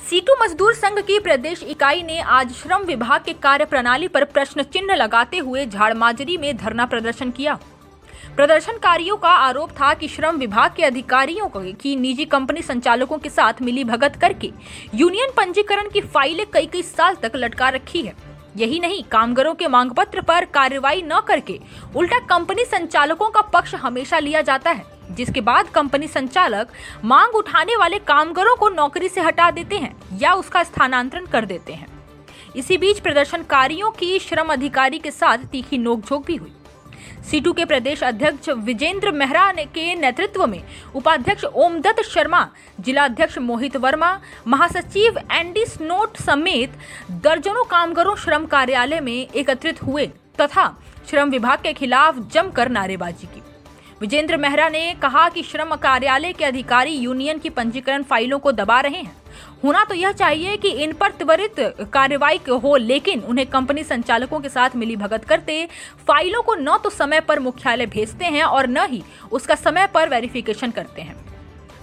Situ मजदूर संघ की प्रदेश इकाई ने आज श्रम विभाग के कार्य प्रणाली पर प्रश्न चिन्ह लगाते हुए झाड़माजरी में धरना प्रदर्शन किया। प्रदर्शनकारियों का आरोप था कि श्रम विभाग के अधिकारियों की निजी कंपनी संचालकों के साथ मिलीभगत करके यूनियन पंजीकरण की फाइलें कई साल तक लटका रखी है। यही नहीं, कामगारों के मांग पत्र पर कार्रवाई न करके उल्टा कंपनी संचालकों का पक्ष हमेशा लिया जाता है, जिसके बाद कंपनी संचालक मांग उठाने वाले कामगारों को नौकरी से हटा देते हैं या उसका स्थानांतरण कर देते हैं। इसी बीच प्रदर्शनकारियों की श्रम अधिकारी के साथ तीखी नोकझोंक भी हुई। सीटू के प्रदेश अध्यक्ष विजेंद्र मेहरा के नेतृत्व में उपाध्यक्ष ओमदत्त शर्मा, जिला अध्यक्ष मोहित वर्मा, महासचिव एंडी स्नोट समेत दर्जनों कामगारों श्रम कार्यालय में एकत्रित हुए तथा श्रम विभाग के खिलाफ जमकर नारेबाजी की। विजेंद्र मेहरा ने कहा कि श्रम कार्यालय के अधिकारी यूनियन की पंजीकरण फाइलों को दबा रहे हैं। होना तो यह चाहिए कि इन पर त्वरित कार्रवाई हो, लेकिन उन्हें कंपनी संचालकों के साथ मिलीभगत करते फाइलों को न तो समय पर मुख्यालय भेजते हैं और न ही उसका समय पर वेरिफिकेशन करते हैं।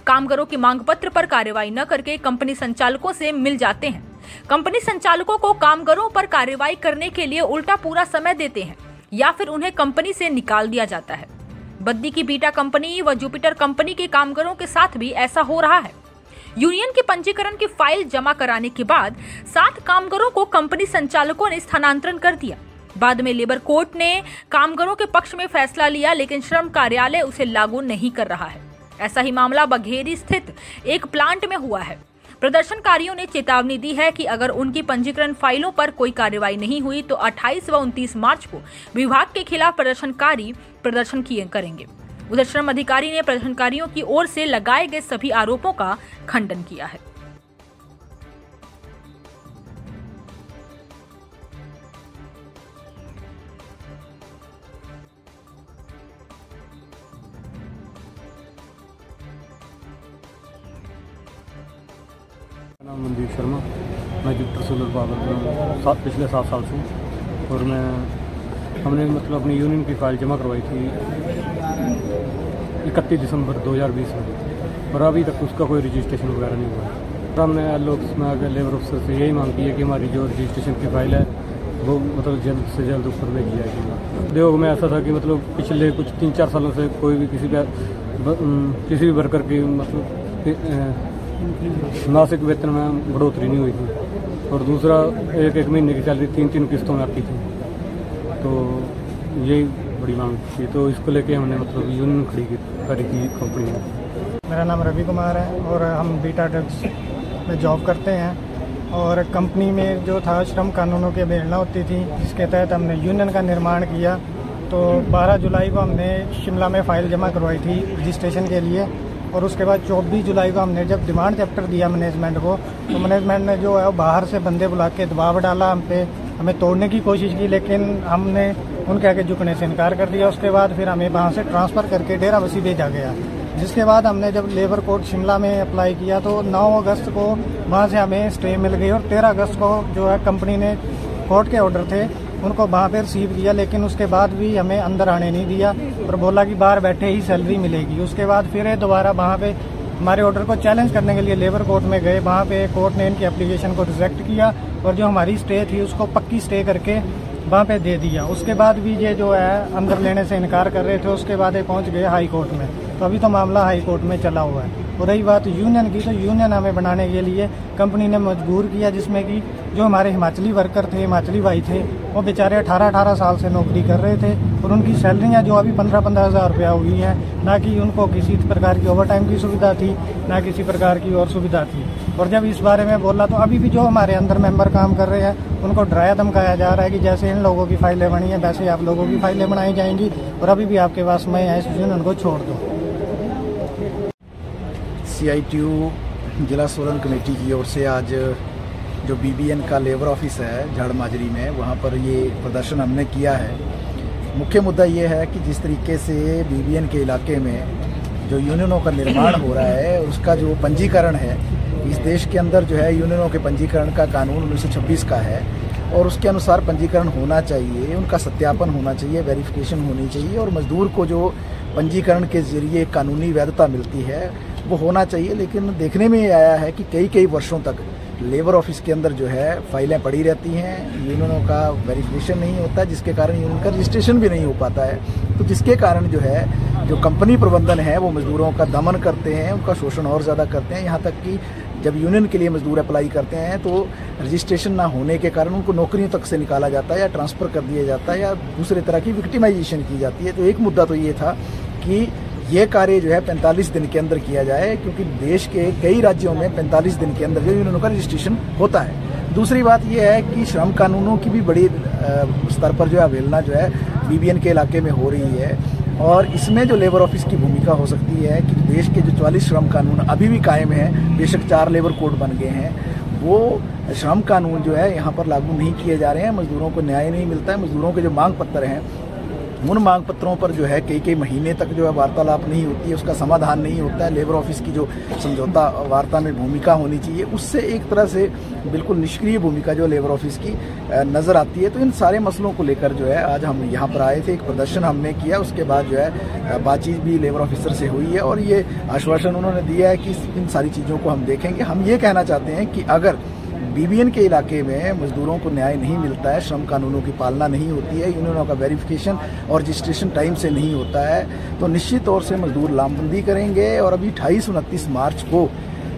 कामगारों की मांग पत्र पर कार्रवाई न करके कंपनी संचालकों से मिल जाते हैं। कंपनी संचालकों को कामगारों पर कार्रवाई करने के लिए उल्टा पूरा समय देते हैं या फिर उन्हें कंपनी से निकाल दिया जाता है। बद्दी की बीटा कंपनी व जुपिटर कंपनी के कामगारों के साथ भी ऐसा हो रहा है। यूनियन के पंजीकरण की फाइल जमा कराने के बाद 7 कामगारों को कंपनी संचालकों ने स्थानांतरण कर दिया। बाद में लेबर कोर्ट ने कामगारों के पक्ष में फैसला लिया, लेकिन श्रम कार्यालय उसे लागू नहीं कर रहा है। ऐसा ही मामला बघेरी स्थित एक प्लांट में हुआ है। प्रदर्शनकारियों ने चेतावनी दी है कि अगर उनकी पंजीकरण फाइलों पर कोई कार्रवाई नहीं हुई तो 28 व 29 मार्च को विभाग के खिलाफ प्रदर्शनकारी प्रदर्शन करेंगे। उधर श्रम अधिकारी ने प्रदर्शनकारियों की ओर से लगाए गए सभी आरोपों का खंडन किया है। मेरा नाम मनदीप शर्मा, मैं जुपिटर सोलर पावर पिछले 7 साल से हूँ और हमने अपनी यूनियन की फाइल जमा करवाई थी 31 दिसंबर 2020 में और अभी तक उसका कोई रजिस्ट्रेशन वगैरह नहीं हुआ है। हमने लेबर ऑफिसर से यही मांग की है कि हमारी जो रजिस्ट्रेशन की फाइल है वो जल्द से जल्द ऊपर भेजी जाएगी। उद्योग में ऐसा था कि पिछले कुछ 3-4 सालों से कोई भी किसी भी वर्कर की मासिक वेतन में बढ़ोतरी नहीं हुई थी और दूसरा एक महीने की सैलरी 3 किस्तों में आती थी। तो यही बड़ी मांग थी, तो इसको लेके हमने यूनियन खड़ी की कंपनी में। मेरा नाम रवि कुमार है और हम बीटा ड्रग्स में जॉब करते हैं और कंपनी में जो था श्रम कानूनों की अवहेलना होती थी, जिसके तहत हमने यूनियन का निर्माण किया। तो 12 जुलाई को हमने शिमला में फाइल जमा करवाई थी रजिस्ट्रेशन के लिए और उसके बाद 24 जुलाई को हमने जब डिमांड चैप्टर दिया मैनेजमेंट को, तो मैनेजमेंट ने जो है बाहर से बंदे बुला के दबाव डाला हम पे, हमें तोड़ने की कोशिश की, लेकिन हमने उनके आगे झुकने से इनकार कर दिया। उसके बाद फिर हमें वहाँ से ट्रांसफ़र करके डेराबस्सी भेजा गया। जिसके बाद हमने जब लेबर कोर्ट शिमला में अप्लाई किया तो 9 अगस्त को वहाँ से हमें स्टे मिल गई और 13 अगस्त को जो है कंपनी ने कोर्ट के ऑर्डर थे उनको वहाँ पर रिसीव किया, लेकिन उसके बाद भी हमें अंदर आने नहीं दिया और बोला कि बाहर बैठे ही सैलरी मिलेगी। उसके बाद फिर दोबारा वहाँ पे हमारे ऑर्डर को चैलेंज करने के लिए लेबर कोर्ट में गए। वहाँ पे कोर्ट ने इनकी एप्लीकेशन को रिजेक्ट किया और जो हमारी स्टे थी उसको पक्की स्टे करके वहाँ पे दे दिया। उसके बाद भी ये जो है अंदर लेने से इनकार कर रहे थे। उसके बाद ये पहुँच गए हाई कोर्ट में, तो अभी तो मामला हाई कोर्ट में चला हुआ है। और रही बात यूनियन की, तो यूनियन हमें बनाने के लिए कंपनी ने मजबूर किया, जिसमें कि जो हमारे हिमाचली वर्कर थे, हिमाचली भाई थे, वो बेचारे 18 साल से नौकरी कर रहे थे और उनकी सैलरियाँ जो अभी 15 हज़ार रुपया हुई हैं, ना कि उनको किसी प्रकार की ओवर टाइम की सुविधा थी, ना किसी प्रकार की और सुविधा थी। और जब इस बारे में बोला तो अभी भी जो हमारे अंदर मेंबर काम कर रहे हैं उनको डराया धमकाया जा रहा है कि जैसे इन लोगों की फाइलें बनी हैं वैसे आप लोगों की फाइलें बनाई जाएंगी और अभी भी आपके पास मैं है, इस यूनियन को छोड़ दो। CITU जिला सोलन कमेटी की ओर से आज जो BBN का लेबर ऑफिस है झाड़माजरी में, वहाँ पर ये प्रदर्शन हमने किया है। मुख्य मुद्दा ये है कि जिस तरीके से BBN के इलाके में जो यूनियनों का निर्माण हो रहा है, उसका जो पंजीकरण है, इस देश के अंदर जो है यूनियनों के पंजीकरण का कानून 1926 का है और उसके अनुसार पंजीकरण होना चाहिए, उनका सत्यापन होना चाहिए, वेरिफिकेशन होनी चाहिए और मजदूर को जो पंजीकरण के जरिए कानूनी वैधता मिलती है वो होना चाहिए। लेकिन देखने में ये आया है कि कई वर्षों तक लेबर ऑफिस के अंदर जो है फाइलें पड़ी रहती हैं, यूनियनों का वेरिफिकेशन नहीं होता, जिसके कारण यूनियन का रजिस्ट्रेशन भी नहीं हो पाता है। तो जिसके कारण जो है जो कंपनी प्रबंधन है वो मजदूरों का दमन करते हैं, उनका शोषण और ज़्यादा करते हैं। यहाँ तक कि जब यूनियन के लिए मजदूर अप्लाई करते हैं तो रजिस्ट्रेशन ना होने के कारण उनको नौकरियों तक से निकाला जाता है या ट्रांसफ़र कर दिया जाता है या दूसरे तरह की विक्टिमाइजेशन की जाती है। तो एक मुद्दा तो ये था कि ये कार्य जो है 45 दिन के अंदर किया जाए, क्योंकि देश के कई राज्यों में 45 दिन के अंदर जो यूनियनों का रजिस्ट्रेशन होता है। दूसरी बात यह है कि श्रम कानूनों की भी बड़ी स्तर पर जो है अवहेलना जो है बीबीएन के इलाके में हो रही है, और इसमें जो लेबर ऑफिस की भूमिका हो सकती है कि देश के जो 44 श्रम कानून अभी भी कायम हैं, बेशक 4 लेबर कोड बन गए हैं, वो श्रम कानून जो है यहाँ पर लागू नहीं किए जा रहे हैं। मजदूरों को न्याय नहीं मिलता है। मजदूरों के जो मांग पत्र हैं उन मांग पत्रों पर जो है कई महीने तक जो है वार्तालाप नहीं होती है, उसका समाधान नहीं होता है। लेबर ऑफिस की जो समझौता वार्ता में भूमिका होनी चाहिए उससे एक तरह से बिल्कुल निष्क्रिय भूमिका जो लेबर ऑफिस की नज़र आती है। तो इन सारे मसलों को लेकर जो है आज हम यहाँ पर आए थे, एक प्रदर्शन हमने किया, उसके बाद जो है बातचीत भी लेबर ऑफिसर से हुई है और ये आश्वासन उन्होंने दिया है कि इन सारी चीज़ों को हम देखेंगे। हम ये कहना चाहते हैं कि अगर बीबीएन के इलाके में मजदूरों को न्याय नहीं मिलता है, श्रम कानूनों की पालना नहीं होती है, यूनियनों का वेरिफिकेशन और रजिस्ट्रेशन टाइम से नहीं होता है, तो निश्चित तौर से मजदूर लामबंदी करेंगे। और अभी 28-29 मार्च को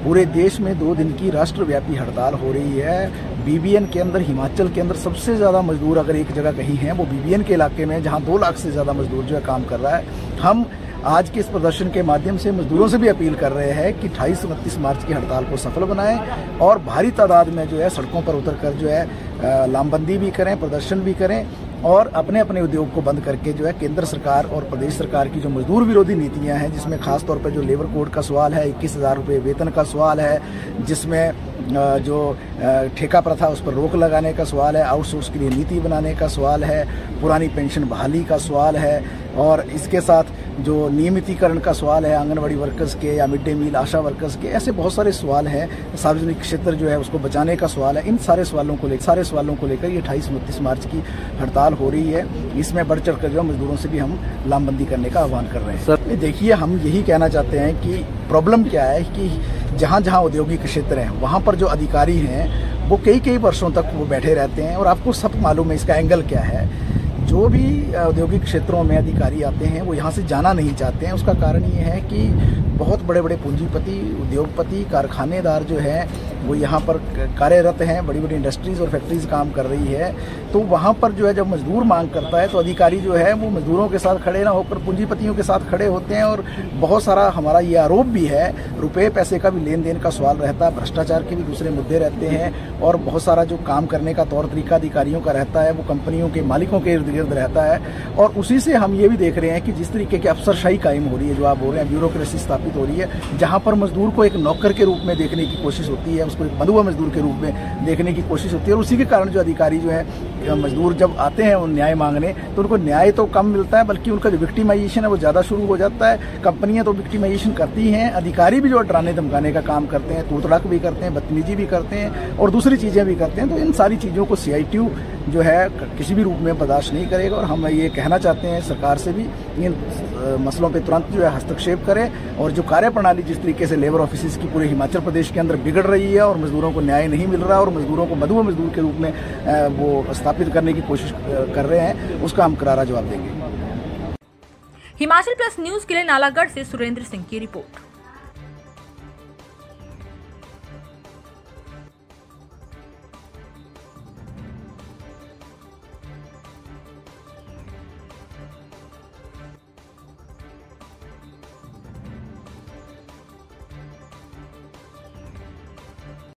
पूरे देश में 2 दिन की राष्ट्रव्यापी हड़ताल हो रही है। बीबीएन के अंदर, हिमाचल के अंदर सबसे ज़्यादा मजदूर अगर एक जगह कहीं हैं वो बीबीएन के इलाके में, जहाँ 2 लाख से ज़्यादा मजदूर जो है काम कर रहा है। हम आज के इस प्रदर्शन के माध्यम से मजदूरों से भी अपील कर रहे हैं कि 28-29 मार्च की हड़ताल को सफल बनाएं और भारी तादाद में जो है सड़कों पर उतरकर जो है लामबंदी भी करें, प्रदर्शन भी करें और अपने अपने उद्योग को बंद करके जो है केंद्र सरकार और प्रदेश सरकार की जो मजदूर विरोधी नीतियां हैं, जिसमें खास तौर पर जो लेबर कोड का सवाल है, 21,000 रुपये वेतन का सवाल है, जिसमें जो ठेका प्रथा उस पर रोक लगाने का सवाल है, आउटसोर्स के लिए नीति बनाने का सवाल है, पुरानी पेंशन बहाली का सवाल है और इसके साथ जो नियमितीकरण का सवाल है आंगनवाड़ी वर्कर्स के या मिड डे मील आशा वर्कर्स के, ऐसे बहुत सारे सवाल हैं। सार्वजनिक क्षेत्र जो है उसको बचाने का सवाल है। इन सारे सवालों को लेकर ये 28-29 मार्च की हड़ताल हो रही है। इसमें बढ़ चढ़ कर जो मजदूरों से भी हम लामबंदी करने का आह्वान कर रहे हैं। सर देखिए, हम यही कहना चाहते हैं कि प्रॉब्लम क्या है कि जहाँ जहाँ औद्योगिक क्षेत्र हैं वहाँ पर जो अधिकारी हैं वो कई वर्षों तक वो बैठे रहते हैं और आपको सब मालूम है इसका एंगल क्या है। जो भी औद्योगिक क्षेत्रों में अधिकारी आते हैं वो यहाँ से जाना नहीं चाहते हैं। उसका कारण ये है कि बहुत बड़े बड़े पूंजीपति, उद्योगपति, कारखानेदार जो हैं वो यहाँ पर कार्यरत हैं, बड़ी बड़ी इंडस्ट्रीज और फैक्ट्रीज काम कर रही है। तो वहाँ पर जो है जब मजदूर मांग करता है तो अधिकारी जो है वो मजदूरों के साथ खड़े ना होकर पूंजीपतियों के साथ खड़े होते हैं। और बहुत सारा हमारा ये आरोप भी है, रुपये पैसे का भी लेन देन का सवाल रहता है, भ्रष्टाचार के भी दूसरे मुद्दे रहते हैं और बहुत सारा जो काम करने का तौर तरीका अधिकारियों का रहता है वो कंपनियों के मालिकों के इर्द गिर्द रहता है। और उसी से हम ये भी देख रहे हैं कि जिस तरीके की अफसरशाही कायम हो रही है, जो आप बोल रहे हैं ब्यूरोक्रेसी स्थापित हो रही है, जहाँ पर मजदूर को एक नौकर के रूप में देखने की कोशिश होती है, उसको एक बंधुआ मजदूर के रूप में देखने की कोशिश होती है। और उसी के कारण जो अधिकारी जो है मजदूर जब आते हैं उन न्याय मांगने तो उनको न्याय तो कम मिलता है, बल्कि उनका जो विक्टिमाइजेशन है वो ज़्यादा शुरू हो जाता है। कंपनियां तो विक्टिमाइजेशन करती हैं, अधिकारी भी जो डराने धमकाने का काम करते हैं, तोड़ तड़ाक भी करते हैं, बदतमीजी भी करते हैं और दूसरी चीज़ें भी करते हैं। तो इन सारी चीज़ों को CITU जो है किसी भी रूप में बर्दाश्त नहीं करेगा। और हम ये कहना चाहते हैं सरकार से भी इन मसलों पे तुरंत जो है हस्तक्षेप करें और जो कार्यप्रणाली जिस तरीके से लेबर ऑफिस की पूरे हिमाचल प्रदेश के अंदर बिगड़ रही है और मजदूरों को न्याय नहीं मिल रहा और मजदूरों को बंधुआ मजदूर के रूप में वो स्थापित करने की कोशिश कर रहे हैं, उसका हम करारा जवाब देंगे। हिमाचल प्लस न्यूज के लिए नालागढ़ से सुरेंद्र सिंह की रिपोर्ट।